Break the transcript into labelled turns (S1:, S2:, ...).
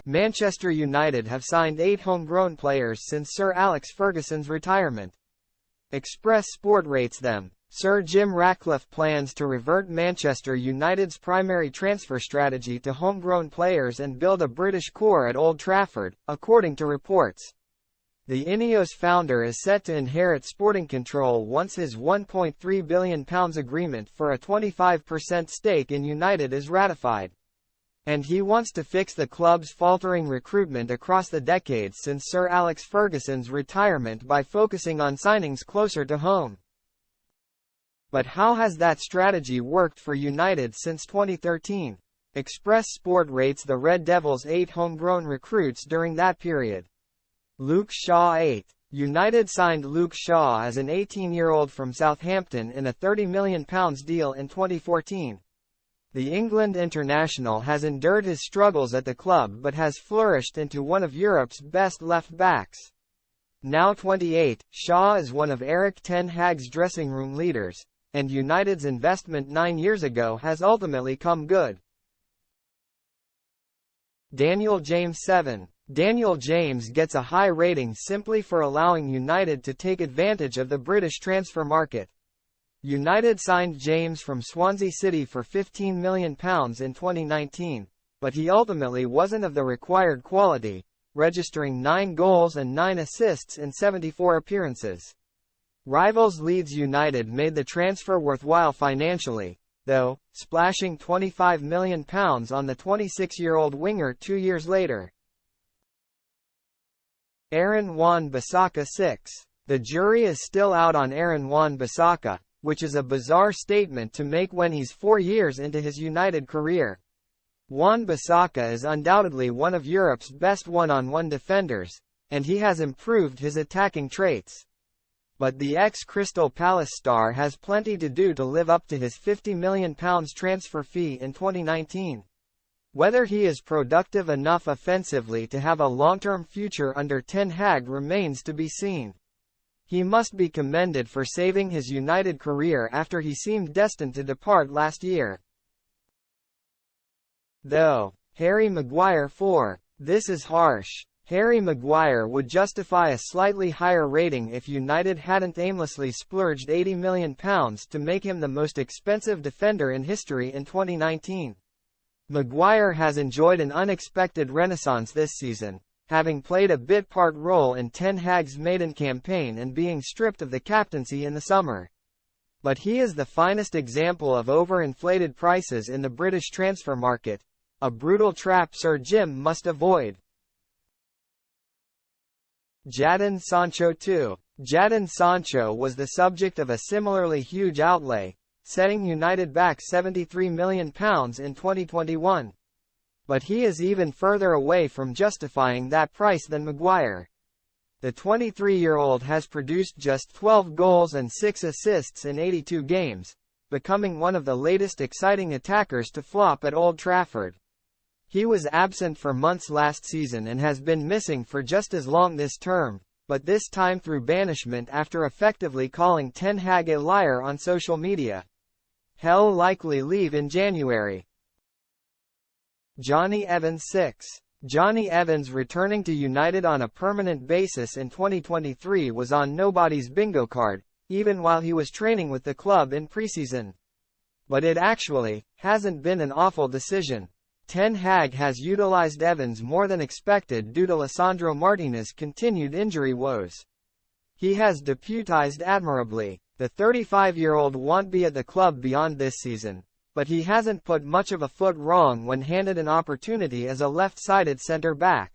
S1: Manchester United have signed 8 homegrown players since Sir Alex Ferguson's retirement. Express Sport rates them. Sir Jim Ratcliffe plans to revert Manchester United's primary transfer strategy to homegrown players and build a British core at Old Trafford, according to reports. The Ineos founder is set to inherit sporting control once his £1.3 billion agreement for a 25% stake in United is ratified. And he wants to fix the club's faltering recruitment across the decades since Sir Alex Ferguson's retirement by focusing on signings closer to home. But how has that strategy worked for United since 2013? Express Sport rates the Red Devils 8 homegrown recruits during that period. Luke Shaw 8. United signed Luke Shaw as an 18-year-old from Southampton in a £30 million deal in 2014. The England international has endured his struggles at the club but has flourished into one of Europe's best left-backs. Now 28, Shaw is one of Erik ten Hag's dressing room leaders, and United's investment 9 years ago has ultimately come good. Daniel James 7. Daniel James gets a high rating simply for allowing United to take advantage of the British transfer market. United signed James from Swansea City for £15 million in 2019, but he ultimately wasn't of the required quality, registering 9 goals and 9 assists in 74 appearances. Rivals Leeds United made the transfer worthwhile financially, though, splashing £25 million on the 26-year-old winger 2 years later. Aaron Wan-Bissaka 6. The jury is still out on Aaron Wan-Bissaka, which is a bizarre statement to make when he's 4 years into his United career. Wan-Bissaka is undoubtedly one of Europe's best one-on-one defenders, and he has improved his attacking traits. But the ex-Crystal Palace star has plenty to do to live up to his £50 million transfer fee in 2019. Whether he is productive enough offensively to have a long-term future under Ten Hag remains to be seen. He must be commended for saving his United career after he seemed destined to depart last year. Though, Harry Maguire 4. This is harsh. Harry Maguire would justify a slightly higher rating if United hadn't aimlessly splurged £80 million to make him the most expensive defender in history in 2019. Maguire has enjoyed an unexpected renaissance this season, having played a bit-part role in Ten Hag's maiden campaign and being stripped of the captaincy in the summer. But he is the finest example of overinflated prices in the British transfer market, a brutal trap Sir Jim must avoid. Jadon Sancho 2. Jadon Sancho was the subject of a similarly huge outlay, setting United back £73 million in 2021. But he is even further away from justifying that price than Maguire. The 23-year-old has produced just 12 goals and 6 assists in 82 games, becoming one of the latest exciting attackers to flop at Old Trafford. He was absent for months last season and has been missing for just as long this term, but this time through banishment after effectively calling Ten Hag a liar on social media. He'll likely leave in January. Johnny Evans 6. Johnny Evans returning to United on a permanent basis in 2023 was on nobody's bingo card, even while he was training with the club in preseason. But it actually hasn't been an awful decision. Ten Hag has utilized Evans more than expected due to Lisandro Martinez's continued injury woes. He has deputized admirably. The 35-year-old won't be at the club beyond this season, but he hasn't put much of a foot wrong when handed an opportunity as a left-sided centre-back.